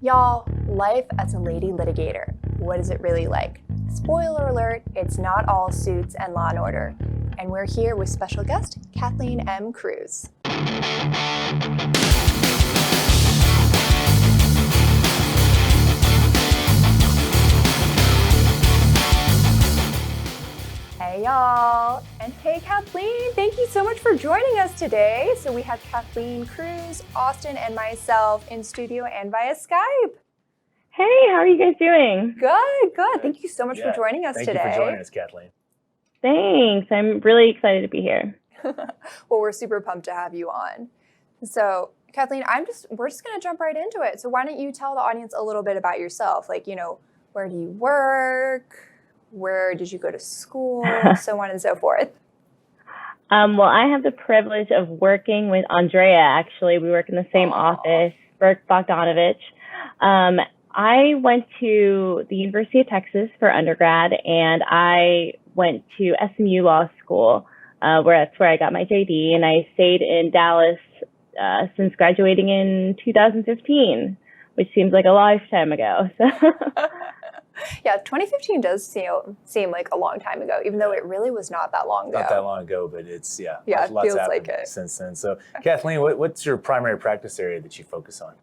Y'all, life as a lady litigator, what is it really like? Spoiler alert, it's not all suits and law and order. And we're here with special guest, Kathleen M. Cruz. Hey y'all, and hey Kathleen, thank you so much for joining us today. So we have Kathleen Cruz, Austin, and myself in studio and via Skype. Hey, how are you guys doing? Good, good. Thank you so much for joining us today. Thank you for joining us, Kathleen. Thanks. I'm really excited to be here. Well, we're super pumped to have you on. So, Kathleen, we're just going to jump right into it. So why don't you tell the audience a little bit about yourself? Like, where do you work? Where did you go to school? So on and so forth. Well, I have the privilege of working with Andrea, actually. We work in the same office, Burke Bogdanowicz. I went to the University of Texas for undergrad, and I went to SMU Law School, that's where I got my JD, and I stayed in Dallas since graduating in 2015, which seems like a lifetime ago. So. Yeah, 2015 does seem like a long time ago, even though it really was not that long ago. Not that long ago, but it's, it lots feels happened like it. Since then. So, Kathleen, what's your primary practice area that you focus on?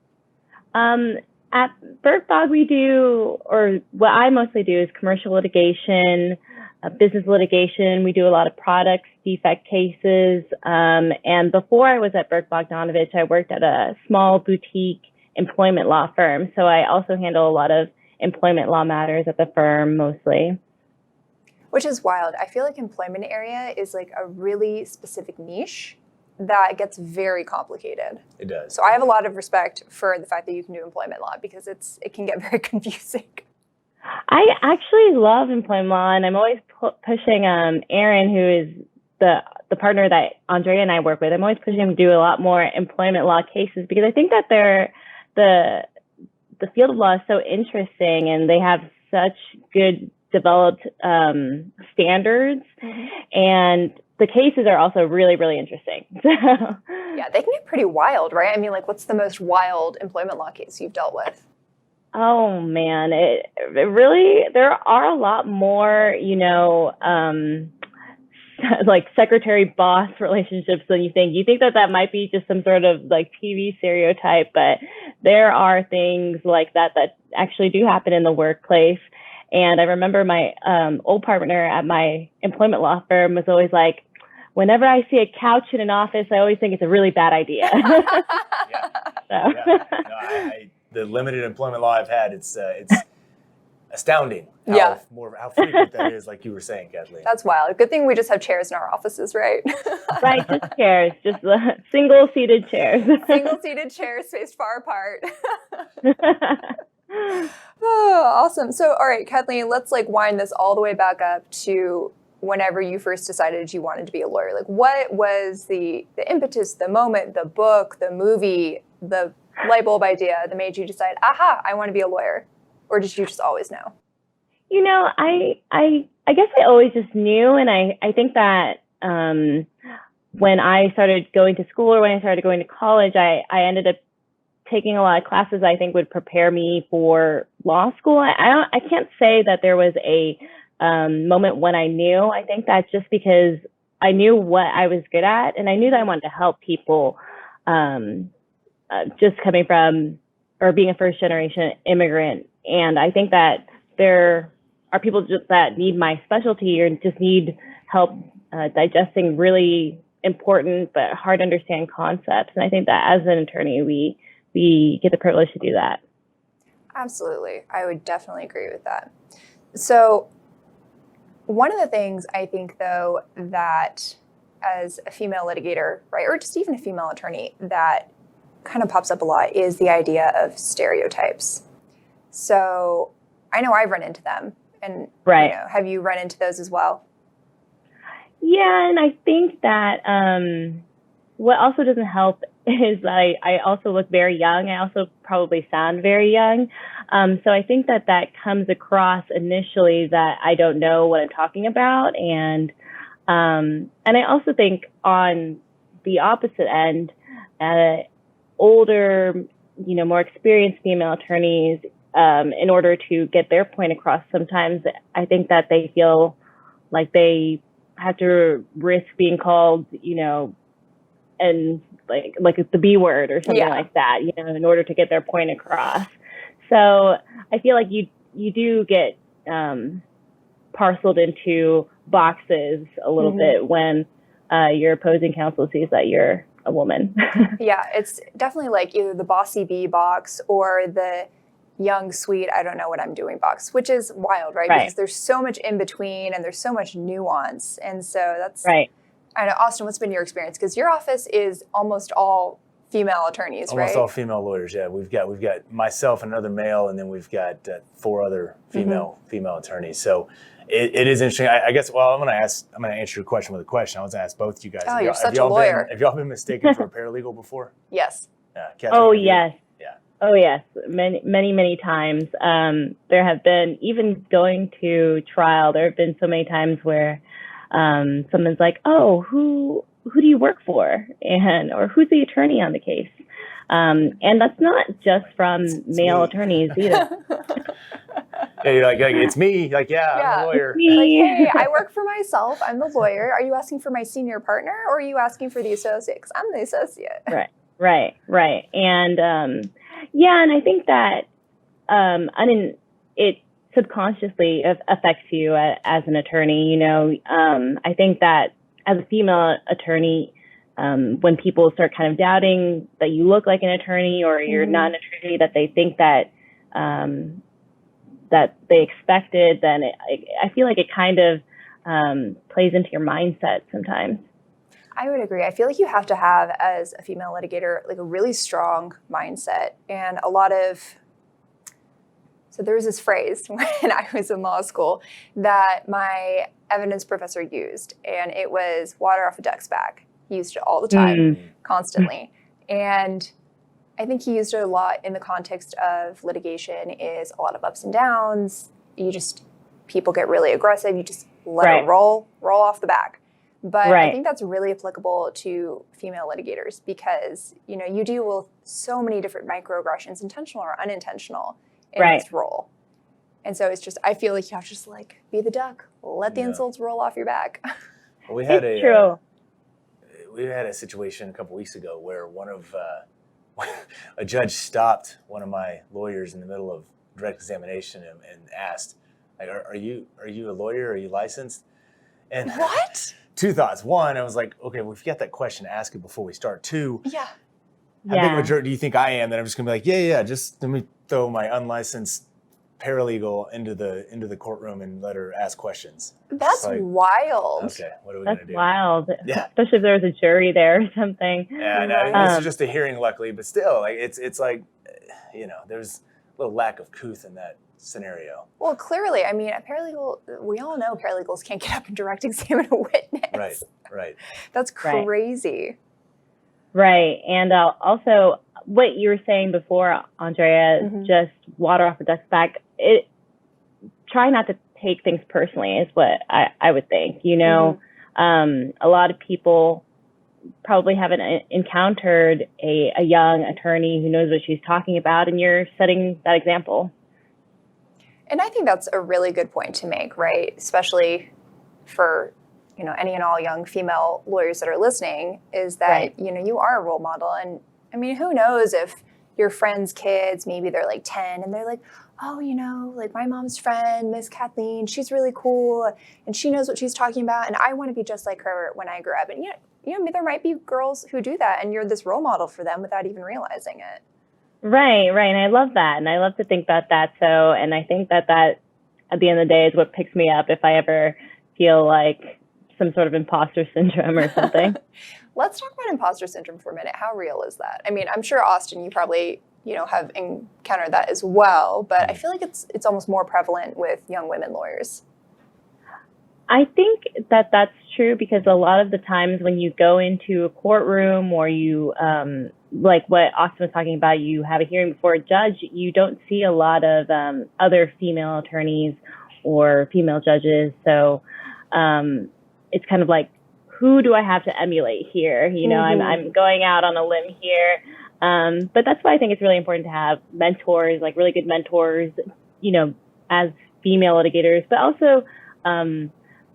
At Burke Bog, what I mostly do is commercial litigation, business litigation. We do a lot of products, defect cases. And before I was at Burke Bogdanowicz, I worked at a small boutique employment law firm. So I also handle a lot of employment law matters at the firm mostly. Which is wild. I feel like employment area is like a really specific niche that gets very complicated. It does. So I have a lot of respect for the fact that you can do employment law because it can get very confusing. I actually love employment law, and I'm always pushing Aaron, who is the partner that Andrea and I work with. I'm always pushing him to do a lot more employment law cases because I think that the field of law is so interesting, and they have such good developed standards, and the cases are also really, really interesting. Yeah, they can get pretty wild, right? I mean, like, what's the most wild employment law case you've dealt with? Oh man, it really, there are a lot more, like secretary-boss relationships than you think. You think that might be just some sort of like TV stereotype, but there are things like that actually do happen in the workplace. And I remember my old partner at my employment law firm was always like, whenever I see a couch in an office, I always think it's a really bad idea. The limited employment law I've had, it's astounding how frequent that is, like you were saying, Kathleen. That's wild. Good thing we just have chairs in our offices, right? Right, just chairs, just single-seated chairs. Single-seated chairs spaced far apart. Oh, awesome. So, all right, Kathleen, let's wind this all the way back up to whenever you first decided you wanted to be a lawyer. Like, what was the impetus, the moment, the book, the movie, the light bulb idea that made you decide, aha, I want to be a lawyer? Or did you just always know? I guess I always just knew, and I think that when I started going to school or when I started going to college, I ended up taking a lot of classes I think would prepare me for law school. I can't say that there was a moment when I knew. I think that's just because I knew what I was good at, and I knew that I wanted to help people just coming from or being a first generation immigrant. And I think that there are people just that need my specialty or just need help digesting really important but hard to understand concepts. And I think that as an attorney, we get the privilege to do that. Absolutely. I would definitely agree with that. So one of the things I think, though, that as a female litigator, right, or just even a female attorney, that kind of pops up a lot is the idea of stereotypes. So I know I've run into them. And right. Have you run into those as well? Yeah, and I think that what also doesn't help is that I also look very young. I also probably sound very young. So I think that comes across initially that I don't know what I'm talking about. And I also think on the opposite end, older more experienced female attorneys, in order to get their point across, sometimes I think that they feel like they have to risk being called, and like the B word or something like that, in order to get their point across. So I feel like you do get parceled into boxes a little bit when your opposing counsel sees that you're a woman. Yeah, it's definitely like either the bossy bee box or the young, sweet, I don't know what I'm doing box, which is wild, right? Because there's so much in between and there's so much nuance. And so that's, I know, Austin, what's been your experience? Because your office is almost all female attorneys, right? Almost all female lawyers, yeah. We've got myself and another male, and then we've got 4 other female attorneys. So it is interesting. I guess. Well, I'm going to answer your question with a question. I was going to ask both you guys. Oh, you're such a lawyer. Have y'all been mistaken for a paralegal before? Yes. Yeah. Oh, yes. Yeah. Oh, yes. Many, many, many times. There have been, even going to trial, there have been so many times where someone's like, "Oh, who do you work for?" or "Who's the attorney on the case?" And that's not just from male attorneys either. Yeah, you're like, it's me. Like, I'm a lawyer. Like, hey, I work for myself. I'm the lawyer. Are you asking for my senior partner, or are you asking for the associate? 'Cause I'm the associate. Right. And and I think that it subconsciously affects you as an attorney. I think that as a female attorney, when people start kind of doubting that you look like an attorney or you're not an attorney that they think that that they expected, then I feel like it kind of plays into your mindset sometimes. I would agree. I feel like you have to have, as a female litigator, like a really strong mindset and a lot of. So there was this phrase when I was in law school that my evidence professor used, and it was water off a duck's back. He used it all the time, constantly. And I think he used it a lot in the context of litigation is a lot of ups and downs. People get really aggressive. You just let it roll off the back. But I think that's really applicable to female litigators because, you deal with so many different microaggressions, intentional or unintentional, in this role. And so it's just, I feel like you have to just be the duck, let the insults roll off your back. Well, we had a situation a couple weeks ago where a judge stopped one of my lawyers in the middle of direct examination and asked, like, are you a lawyer? Are you licensed? And what? 2 thoughts. 1, I was like, okay, well, if you got that question, ask it before we start. 2, how big of a jerk do you think I am that I'm just gonna be like, yeah, just let me throw my unlicensed paralegal into the courtroom and let her ask questions. That's wild. Okay, what are we gonna do? That's wild. Yeah. Especially if there was a jury there or something. Yeah, I know. This is just a hearing, luckily, but still, it's like, there's a little lack of couth in that scenario. Well, clearly, I mean, a paralegal, we all know paralegals can't get up and direct examine a witness. Right. That's crazy. Right. And also, what you were saying before, Andrea, just water off a duck's back, try not to take things personally is what I would think. A lot of people probably haven't encountered a young attorney who knows what she's talking about, and you're setting that example. And I think that's a really good point to make, right? Especially for, any and all young female lawyers that are listening, is that, you are a role model. And I mean, who knows if your friends' kids, maybe they're like 10 and they're like, oh, like my mom's friend, Miss Kathleen, she's really cool and she knows what she's talking about. And I want to be just like her when I grow up. And, there might be girls who do that and you're this role model for them without even realizing it. Right. And I love that. And I love to think about that. So, and I think that at the end of the day is what picks me up if I ever feel like some sort of imposter syndrome or something. Let's talk about imposter syndrome for a minute. How real is that? I mean, I'm sure, Austin, you probably, have encountered that as well, but I feel like it's almost more prevalent with young women lawyers. I think that that's true because a lot of the times when you go into a courtroom or you, like what Austin was talking about, you have a hearing before a judge, you don't see a lot of other female attorneys or female judges. So it's kind of like, who do I have to emulate here? I'm going out on a limb here. But that's why I think it's really important to have mentors, like really good mentors, as female litigators, but also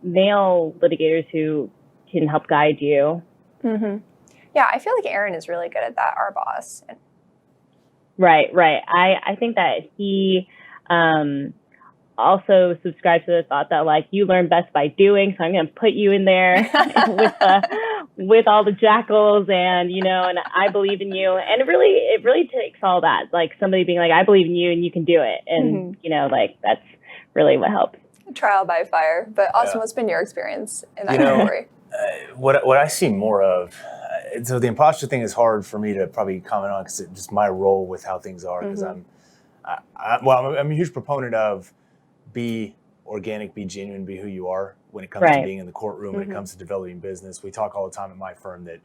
male litigators who can help guide you. Mm-hmm. Yeah, I feel like Aaron is really good at that, our boss. Right. I think that he also subscribes to the thought that like you learn best by doing, so I'm going to put you in there with all the jackals, and and I believe in you, and it really takes all that, like somebody being like, I believe in you and you can do it, and like that's really what helps. Trial by fire. But Austin, what's been your experience in that category? What I see more of, so the imposter thing is hard for me to probably comment on because it's just my role with how things are. Because I'm a huge proponent of be organic, be genuine, be who you are when it comes to being in the courtroom, when it comes to developing business. We talk all the time at my firm that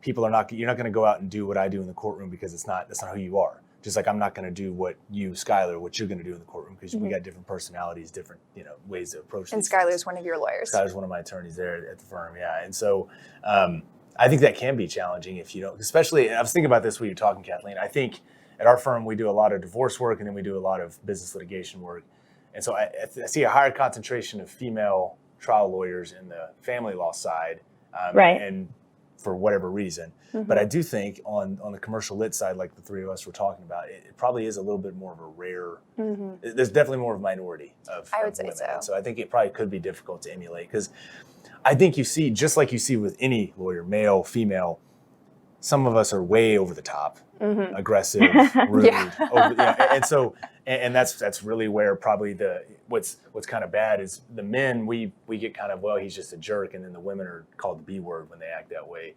you're not going to go out and do what I do in the courtroom because that's not who you are. Just like I'm not going to do what Skylar, what you're going to do in the courtroom because we got different personalities, different ways to approach. And Skylar's one of your lawyers. Skylar's one of my attorneys there at the firm, yeah. And so I think that can be challenging if you don't, especially, I was thinking about this when you're talking, Kathleen. I think at our firm we do a lot of divorce work and then we do a lot of business litigation work. And so I see a higher concentration of female trial lawyers in the family law side, and for whatever reason. But I do think on the commercial lit side, like the three of us were talking about, it probably is a little bit more of a rare, there's definitely more of a minority of I would say women. so. And so I think it probably could be difficult to emulate because I think you see, just like you see with any lawyer, male, female, some of us are way over the top, aggressive, rude, and so, and that's really where probably what's kind of bad is the men we get kind of, well, he's just a jerk, and then the women are called the B word when they act that way,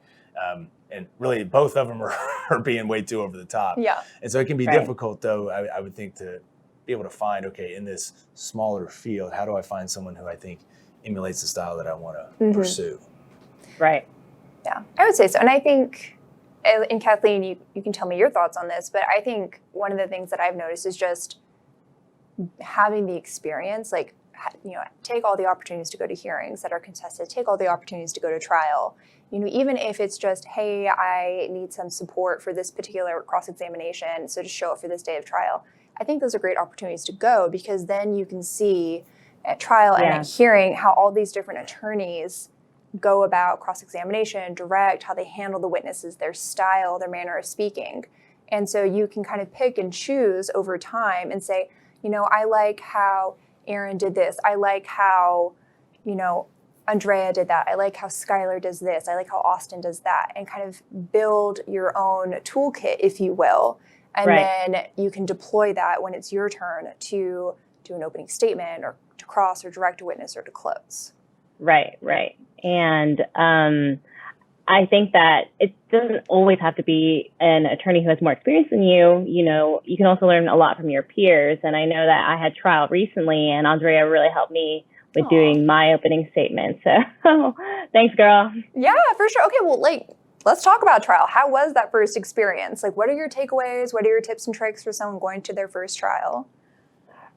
and really both of them are being way too over the top. Yeah, and so it can be difficult though. I would think to be able to find, okay, in this smaller field, how do I find someone who I think emulates the style that I want to pursue? Right. Yeah, I would say so, and I think. And Kathleen, you can tell me your thoughts on this, but I think one of the things that I've noticed is just having the experience, like, take all the opportunities to go to hearings that are contested, take all the opportunities to go to trial. Even if it's just, hey, I need some support for this particular cross-examination, so just show up for this day of trial. I think those are great opportunities to go because then you can see at trial and at hearing how all these different attorneys go about cross-examination, direct, how they handle the witnesses, their style, their manner of speaking. And so you can kind of pick and choose over time and say, I like how Aaron did this. I like how, Andrea did that. I like how Skylar does this. I like how Austin does that. And kind of build your own toolkit, if you will. And then you can deploy that when it's your turn to do an opening statement or to cross or direct a witness or to close. Right. And I think that it doesn't always have to be an attorney who has more experience than you. You can also learn a lot from your peers. And I know that I had trial recently, and Andrea really helped me with doing my opening statement. So thanks, girl. Yeah, for sure. Okay, well, let's talk about trial. How was that first experience? What are your takeaways? What are your tips and tricks for someone going to their first trial?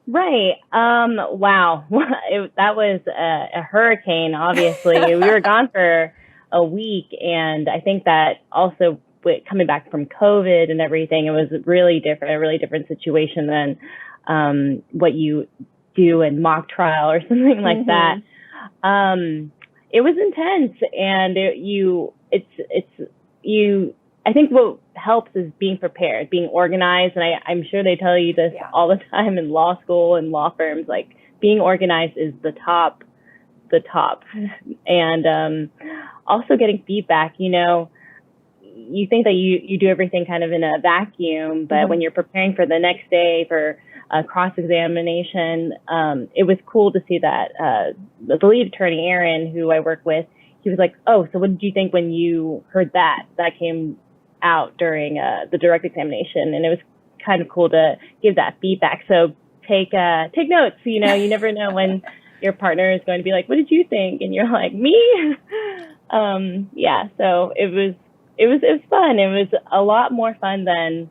Right. Wow. That was a hurricane, obviously. We were gone for a week. And I think that also coming back from COVID and everything, it was a really different situation than what you do in mock trial or something like that. It was intense, and I think what helps is being prepared, being organized. And I'm sure they tell you this all the time in law school and law firms, like being organized is the top. And also getting feedback, you think that you do everything kind of in a vacuum, but when you're preparing for the next day for a cross-examination, it was cool to see that the lead attorney, Aaron, who I work with, he was like, oh, so what did you think when you heard that came out during the direct examination? And it was kind of cool to give that feedback. So take notes. You never know when your partner is going to be like, what did you think? And you're like, me? So it was fun. It was a lot more fun than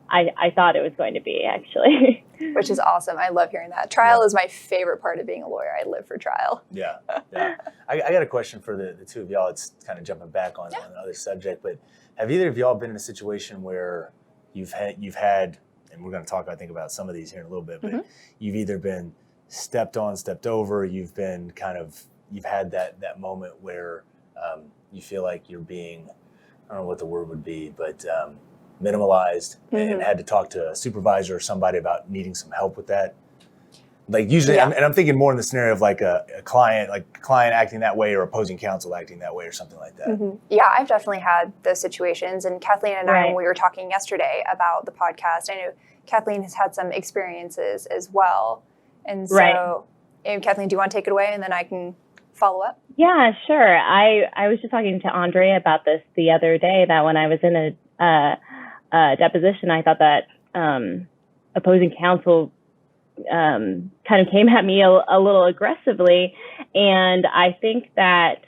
I thought it was going to be, actually. which is awesome. I love hearing that. Trial is my favorite part of being a lawyer. I live for trial. Yeah. I got a question for the two of y'all. It's kind of jumping back on another subject, but have either of y'all been in a situation where you've had, and we're going to talk, I think, about some of these here in a little bit, but you've either been stepped on, stepped over, you've had that moment where you feel like you're being, I don't know what the word would be, but minimalized and had to talk to a supervisor or somebody about needing some help with that? Like usually, I'm thinking more in the scenario of like a client acting that way or opposing counsel acting that way or something like that. Yeah, I've definitely had those situations. And Kathleen and I, when we were talking yesterday about the podcast, I know Kathleen has had some experiences as well. And so, Kathleen, do you want to take it away and then I can follow up? Yeah, sure. I was just talking to Andrea about this the other day, that when I was in a deposition, I thought that opposing counsel kind of came at me a little aggressively. And I think that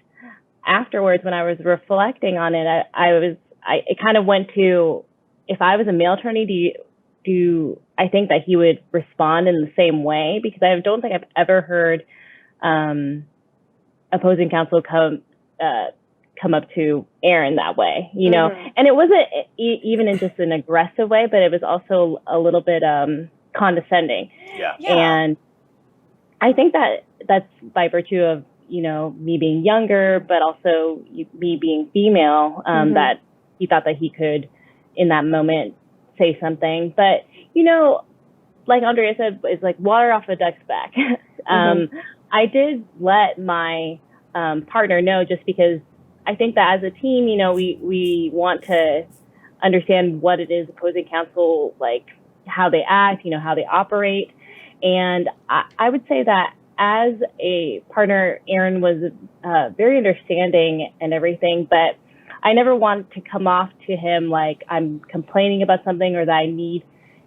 afterwards, when I was reflecting on it, it kind of went to, if I was a male attorney, do I think that he would respond in the same way? Because I don't think I've ever heard opposing counsel come up to Aaron that way, you know? And it wasn't even in just an aggressive way, but it was also a little bit condescending. Yeah. And I think that that's by virtue of, you know, me being younger, but also me being female, that he thought that he could, in that moment, say something. But, you know, like Andrea said, it's like water off a duck's back. I did let my partner know, just because I think that as a team, you know, we want to understand what it is opposing counsel, like how they act, you know, how they operate. And I would say that as a partner, Aaron was very understanding and everything, but I never wanted to come off to him like I'm complaining about something or that I need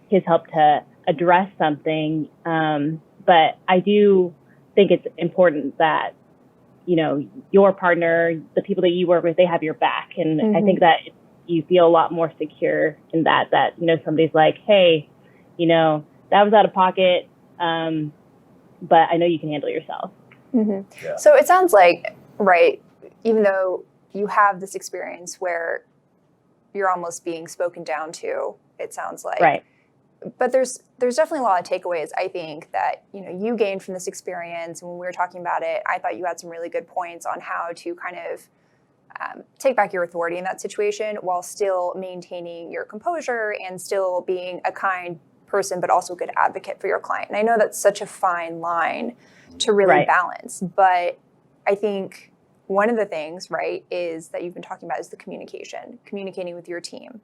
his help to address something. But I do think it's important that, you know, your partner, the people that you work with, they have your back. And I think that you feel a lot more secure in that, you know, somebody's like, hey, you know, that was out of pocket, but I know you can handle yourself. Yeah. So it sounds like, right, even though you have this experience where you're almost being spoken down to, it sounds like. Right. But there's definitely a lot of takeaways, I think, that, you know, you gained from this experience. And when we were talking about it, I thought you had some really good points on how to kind of take back your authority in that situation while still maintaining your composure and still being a kind person, but also a good advocate for your client. And I know that's such a fine line to really balance. But I think one of the things, right, is that you've been talking about is the communicating with your team.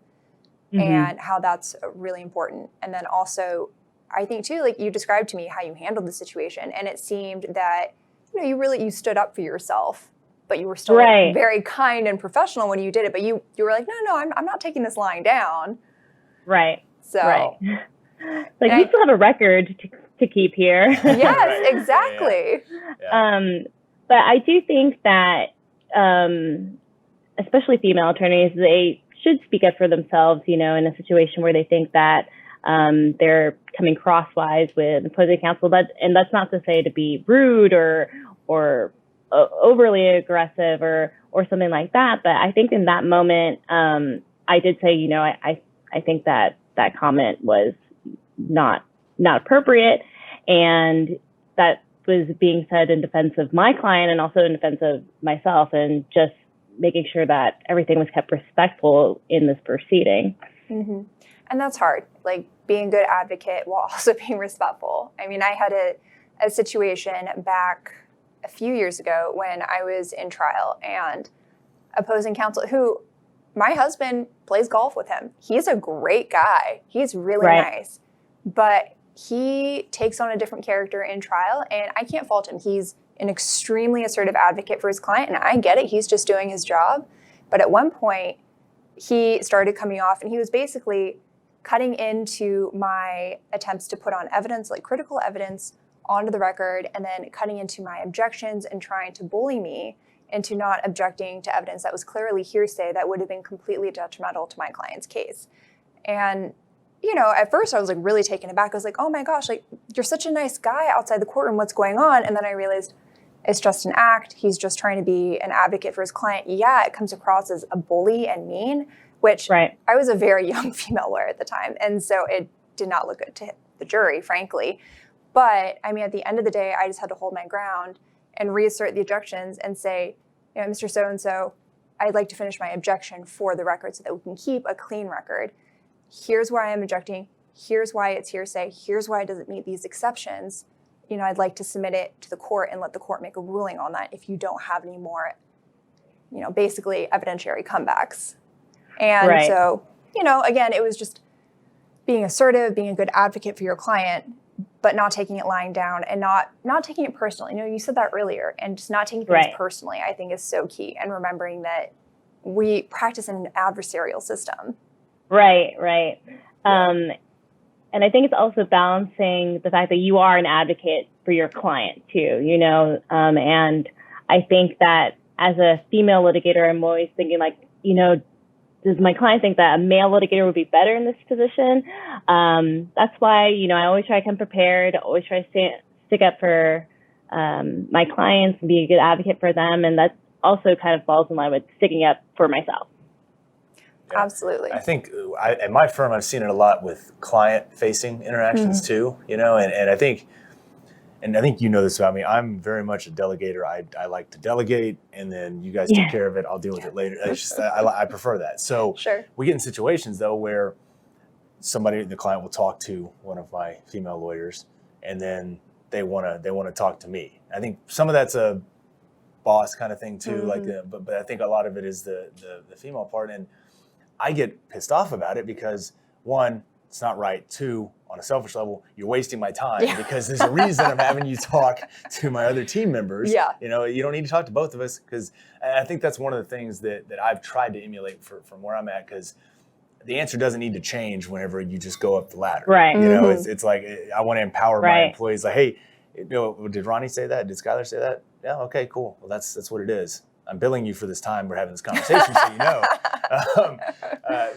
And how that's really important. And then also, I think too, like you described to me how you handled the situation, and it seemed that, you know, you stood up for yourself, but you were still like, very kind and professional when you did it. But you were like, no, I'm not taking this lying down. So, like we still have a record to keep here. Yes, exactly. But I do think that, especially female attorneys, they should speak up for themselves, you know, in a situation where they think that they're coming crosswise with opposing counsel. And that's not to say to be rude or overly aggressive or something like that. But I think in that moment, I did say, you know, I think that comment was not appropriate, and that was being said in defense of my client and also in defense of myself, and just making sure that everything was kept respectful in this proceeding. And that's hard, like being a good advocate while also being respectful. I mean, I had a situation back a few years ago when I was in trial, and opposing counsel, who my husband plays golf with him. He's a great guy. He's really nice, but he takes on a different character in trial, and I can't fault him. He's an extremely assertive advocate for his client, and I get it. He's just doing his job. But at one point, he started coming off, and he was basically cutting into my attempts to put on evidence, like critical evidence, onto the record, and then cutting into my objections and trying to bully me into not objecting to evidence that was clearly hearsay that would have been completely detrimental to my client's case. And you know, at first I was like really taken aback. I was like, oh my gosh, like you're such a nice guy outside the courtroom. What's going on? And then I realized it's just an act. He's just trying to be an advocate for his client. Yeah, it comes across as a bully and mean, which I was a very young female lawyer at the time. And so it did not look good to the jury, frankly. But I mean, at the end of the day, I just had to hold my ground and reassert the objections and say, you know, Mr. So-and-so, I'd like to finish my objection for the record so that we can keep a clean record. Here's why I'm objecting. Here's why it's hearsay. Here's why it doesn't meet these exceptions. You know, I'd like to submit it to the court and let the court make a ruling on that if you don't have any more, you know, basically evidentiary comebacks. And so, you know, again, it was just being assertive, being a good advocate for your client, but not taking it lying down and not taking it personally. You know, you said that earlier, and just not taking things personally, I think is so key. And remembering that we practice in an adversarial system. Right. And I think it's also balancing the fact that you are an advocate for your client too, you know, and I think that as a female litigator, I'm always thinking like, you know, does my client think that a male litigator would be better in this position? That's why, you know, I always try to come prepared, always try to stick up for my clients and be a good advocate for them. And that also kind of falls in line with sticking up for myself. Yeah. Absolutely. I think at my firm, I've seen it a lot with client-facing interactions too, you know, and I think you know this about me. I'm very much a delegator. I like to delegate, and then you guys take care of it. I'll deal with it later. It's just I prefer that. So we get in situations though where the client will talk to one of my female lawyers, and then they want to talk to me. I think some of that's a boss kind of thing too, but I think a lot of it is the female part, and I get pissed off about it because one, it's not right. Two, on a selfish level, you're wasting my time because there's a reason I'm having you talk to my other team members. Yeah. You know, you don't need to talk to both of us, because I think that's one of the things that I've tried to emulate from where I'm at, because the answer doesn't need to change whenever you just go up the ladder. Right. You know, it's like I want to empower my employees. Like, hey, you know, did Ronnie say that? Did Skylar say that? Yeah. Okay. Cool. Well, that's what it is. I'm billing you for this time we're having this conversation, so you know.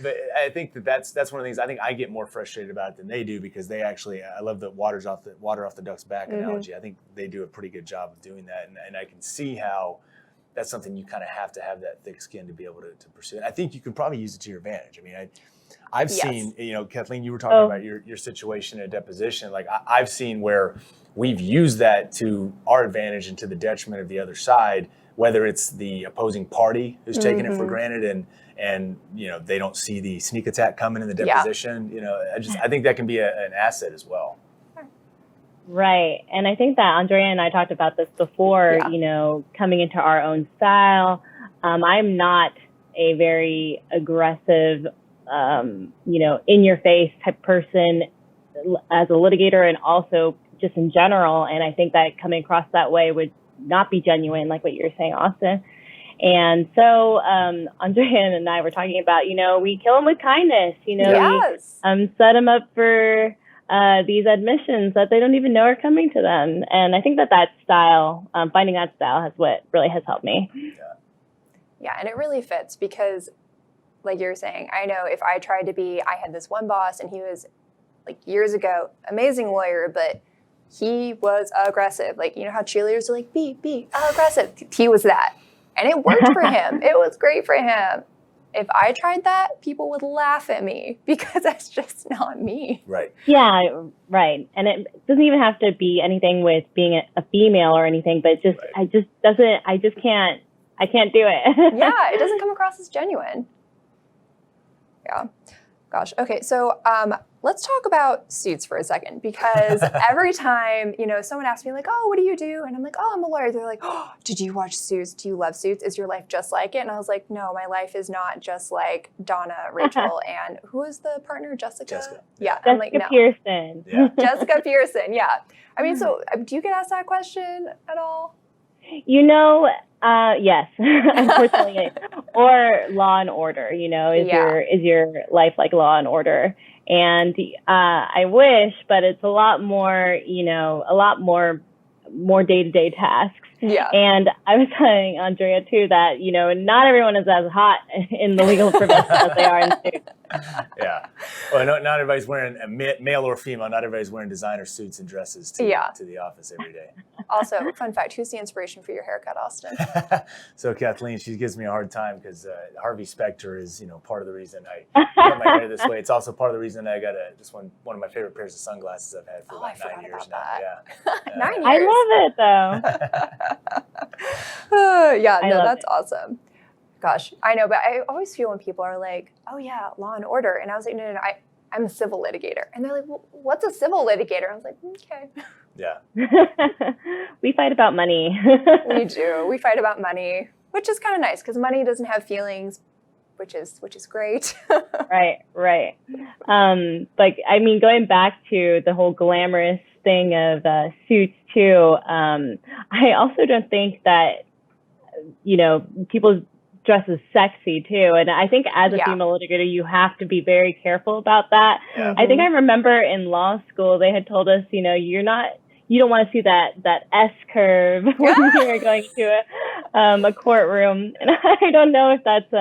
But I think that's one of the things I think I get more frustrated about it than they do, because they actually, I love the water off the duck's back analogy. I think they do a pretty good job of doing that, and I can see how that's something you kind of have to have that thick skin to be able to pursue. And I think you can probably use it to your advantage. I mean, I've seen, you know, Kathleen, you were talking about your situation at deposition. Like I've seen where we've used that to our advantage and to the detriment of the other side, whether it's the opposing party who's taking it for granted and you know, they don't see the sneak attack coming in the deposition. You know, I think that can be an asset as well. Right. And I think that Andrea and I talked about this before, you know, coming into our own style. I'm not a very aggressive, you know, in your face type person as a litigator, and also just in general. And I think that coming across that way would not be genuine, like what you're saying, Austin. And so Andrea and I were talking about, you know, we kill them with kindness, you know, we set them up for these admissions that they don't even know are coming to them. And I think that style, finding that style, really has helped me. Yeah, and it really fits, because like you're saying, I know if I tried to be, I had this one boss and he was like years ago, amazing lawyer, but he was aggressive. Like, you know how cheerleaders are like, be aggressive. He was that. And it worked for him. It was great for him. If I tried that, people would laugh at me, because that's just not me. Right. Yeah, right. And it doesn't even have to be anything with being a female or anything, but just, I can't do it. Yeah, it doesn't come across as genuine. Yeah. Gosh. Okay. So let's talk about suits for a second, because every time, you know, someone asks me like, oh, what do you do? And I'm like, oh, I'm a lawyer. They're like, oh, did you watch Suits? Do you love Suits? Is your life just like it? And I was like, no, my life is not just like Donna, Rachel, and who is the partner? Jessica. Yeah. Jessica, I'm like, no. Pearson. Yeah. Jessica Pearson. Yeah. I mean, so do you get asked that question at all? You know, yes, unfortunately, or Law and Order. You know, is your life like Law and Order? And I wish, but it's a lot more, you know, more day-to-day tasks. Yeah. And I was telling Andrea too that, not everyone is as hot in the legal profession as they are in suits. Yeah. Well, not everybody's wearing male or female. Not everybody's wearing designer suits and dresses to the office every day. Also, fun fact, who's the inspiration for your haircut, Austin? So Kathleen, she gives me a hard time because Harvey Specter is, part of the reason I got my hair this way. It's also part of the reason I got one of my favorite pairs of sunglasses I've had for about 9 years now. Yeah. 9 years. I love it though. That's awesome. Gosh, I know, but I always feel when people are like, "Oh yeah, law and order," and I was like, "No, I'm a civil litigator," and they're like, "Well, what's a civil litigator?" I was like, "Okay." Yeah. We fight about money. We do. We fight about money, which is kind of nice because money doesn't have feelings, which is great. Right. Going back to the whole glamorous thing of suits too. I also don't think that people dress as sexy too, and I think as a female litigator, you have to be very careful about that. Yeah. I think I remember in law school they had told us, you don't want to see that S curve when you're going to a courtroom, and I don't know if that's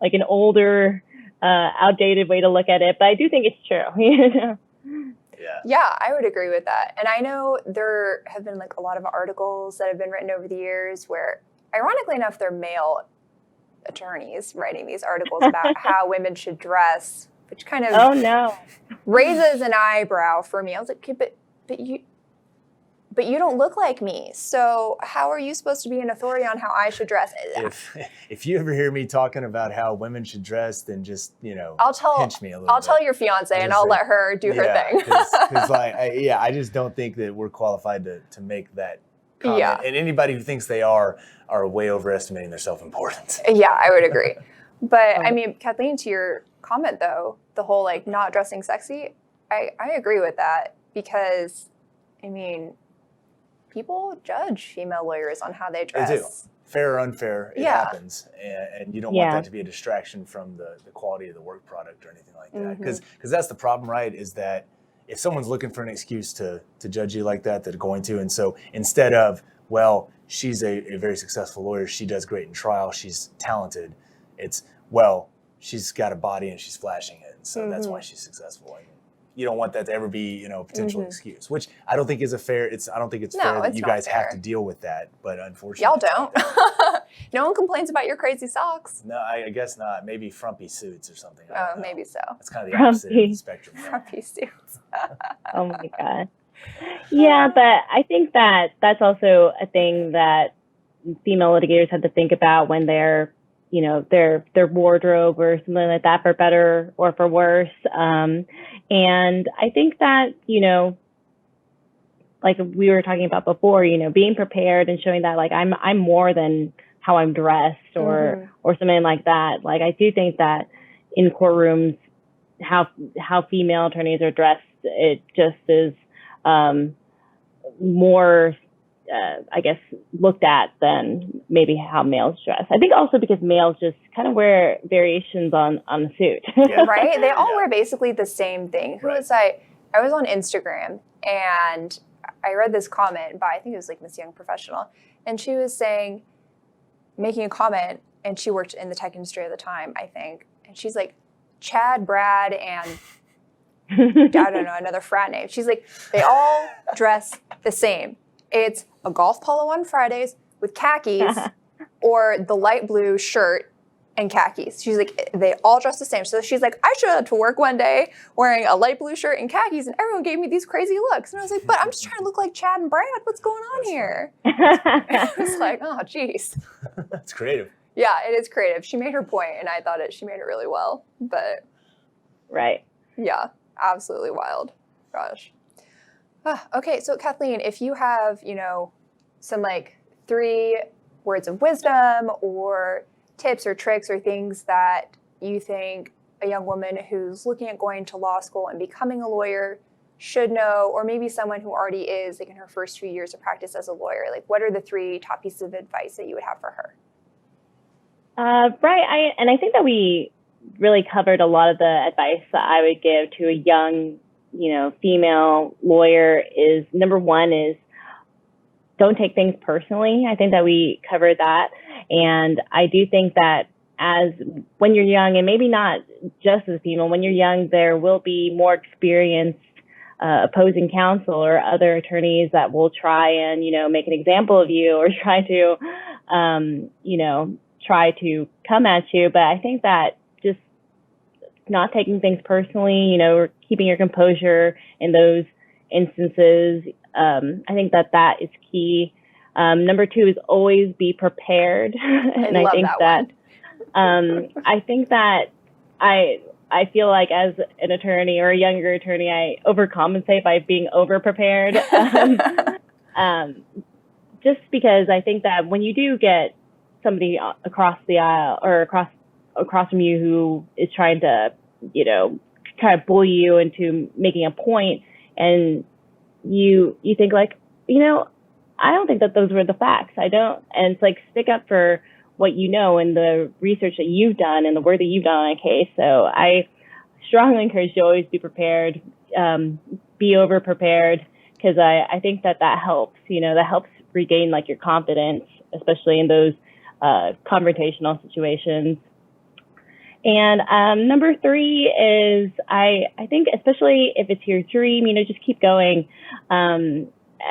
like an older, outdated way to look at it, but I do think it's true. Yeah, I would agree with that. And I know there have been like a lot of articles that have been written over the years where, ironically enough, they're male attorneys writing these articles about how women should dress, which kind of raises an eyebrow for me. I was like, okay, but you don't look like me. So how are you supposed to be an authority on how I should dress? If you ever hear me talking about how women should dress, then just, pinch me a little bit. I'll tell your fiance and I'll let her do her thing. Because I just don't think that we're qualified to make that comment. Yeah. And anybody who thinks they are way overestimating their self-importance. Yeah, I would agree. But I mean, Kathleen, to your comment though, the whole like not dressing sexy, I agree with that because, I mean, people judge female lawyers on how they dress. They do. Fair or unfair, it happens. And you don't want that to be a distraction from the quality of the work product or anything like that. Because that's the problem, right, is that if someone's looking for an excuse to judge you like that, they're going to. And so instead of, well, she's a very successful lawyer, she does great in trial, she's talented, it's, well, she's got a body and she's flashing it. And so that's why she's successful. And you don't want that to ever be, a potential excuse, which I don't think is fair that you guys have to deal with that. But unfortunately, y'all don't. No one complains about your crazy socks. No, I guess not. Maybe frumpy suits or something. Oh, maybe so. That's kind of the opposite of the spectrum. Frumpy suits. Oh my God. Yeah, but I think that's also a thing that female litigators have to think about when they're, their wardrobe or something like that, for better or for worse. And I think that, like we were talking about before, being prepared and showing that like I'm more than how I'm dressed or something like that. Like I do think that in courtrooms, how female attorneys are dressed, it just is more I guess looked at than maybe how males dress. I think also because males just kind of wear variations on the suit. Right? They all wear basically the same thing. Who was I was on Instagram and I read this comment by, I think it was like Miss Young Professional, and she was making a comment, and she worked in the tech industry at the time, I think. And she's like, Chad, Brad, and I don't know, another frat name. She's like, they all dress the same. It's a golf polo on Fridays with khakis or the light blue shirt and khakis. She's like, they all dress the same. So she's like, I showed up to work one day wearing a light blue shirt and khakis and everyone gave me these crazy looks. And I was like, but I'm just trying to look like Chad and Brad. What's going on here? I was like, oh, geez. That's creative. Yeah, it is creative. She made her point and I thought she made it really well. But right. Yeah, absolutely wild. Gosh. Okay, so Kathleen, if you have, some like 3 words of wisdom or tips or tricks or things that you think a young woman who's looking at going to law school and becoming a lawyer should know, or maybe someone who already is like in her first few years of practice as a lawyer, like what are the 3 top pieces of advice that you would have for her? Right, I think that we really covered a lot of the advice that I would give to a young female lawyer is, number one is don't take things personally. I think that we covered that. And I do think that when you're young, and maybe not just as a female, when you're young, there will be more experienced opposing counsel or other attorneys that will try and, make an example of you or try to, try to come at you. But I think that just not taking things personally, keeping your composure in those instances, I think that is key. Number 2 is always be prepared. And I think that I think that I feel like as an attorney or a younger attorney, I overcompensate by being over-prepared. Just because I think that when you do get somebody across the aisle or across from you who is trying to, kind of bully you into making a point, and you think like, I don't think that those were the facts. I don't. And it's like, stick up for what you know and the research that you've done and the work that you've done on a case. So I strongly encourage you to always be prepared, be over prepared, because I think that helps, that helps regain like your confidence, especially in those confrontational situations. And number 3 is I think, especially if it's your dream, just keep going.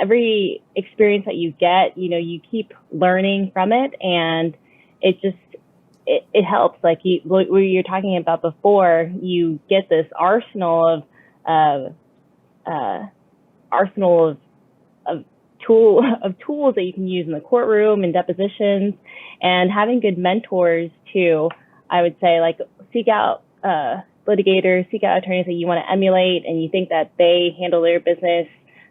Every experience that you get, you keep learning from it, and it helps. Like what you were talking about before, you get this arsenal of tools that you can use in the courtroom and depositions, and having good mentors too. I would say, like, seek out litigators, seek out attorneys that you want to emulate, and you think that they handle their business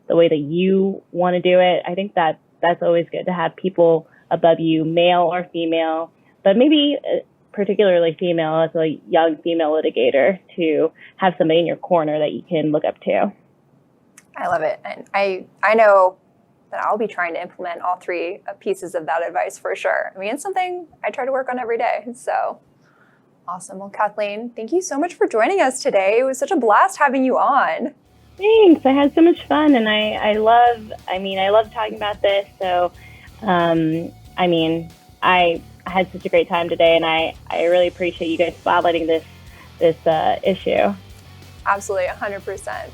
the way that you want to do it. I think that that's always good to have people above you, male or female, but maybe particularly female, as a young female litigator, to have somebody in your corner that you can look up to. I love it. And I know that I'll be trying to implement all 3 pieces of that advice for sure. I mean, it's something I try to work on every day. So awesome. Well, Kathleen, thank you so much for joining us today. It was such a blast having you on. Thanks. I had so much fun, and I love talking about this. So, I had such a great time today, and I really appreciate you guys spotlighting this issue. Absolutely, 100%.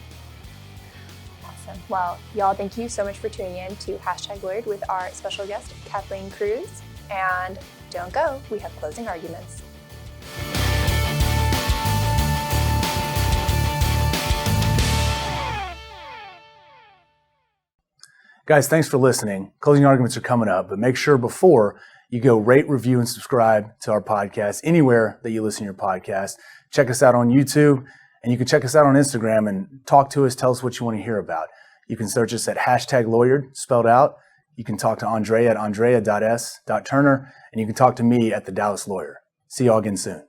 Awesome. Well, y'all, thank you so much for tuning in to #Lawyered with our special guest, Kathleen Cruz. And don't go, we have closing arguments. Guys, thanks for listening. Closing arguments are coming up, but make sure before you go rate, review, and subscribe to our podcast anywhere that you listen to your podcast. Check us out on YouTube, and you can check us out on Instagram and talk to us, tell us what you want to hear about. You can search us at #Lawyered, spelled out. You can talk to Andrea at andrea.s.turner, and you can talk to me at The Dallas Lawyer. See y'all again soon.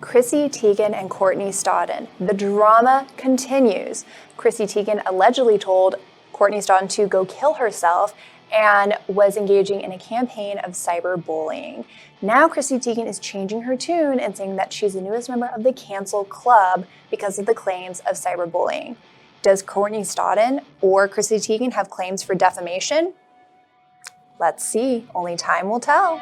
Chrissy Teigen and Courtney Stodden. The drama continues. Chrissy Teigen allegedly told Courtney Stodden to go kill herself and was engaging in a campaign of cyberbullying. Now Chrissy Teigen is changing her tune and saying that she's the newest member of the Counsel Club because of the claims of cyberbullying. Does Courtney Stodden or Chrissy Teigen have claims for defamation? Let's see. Only time will tell.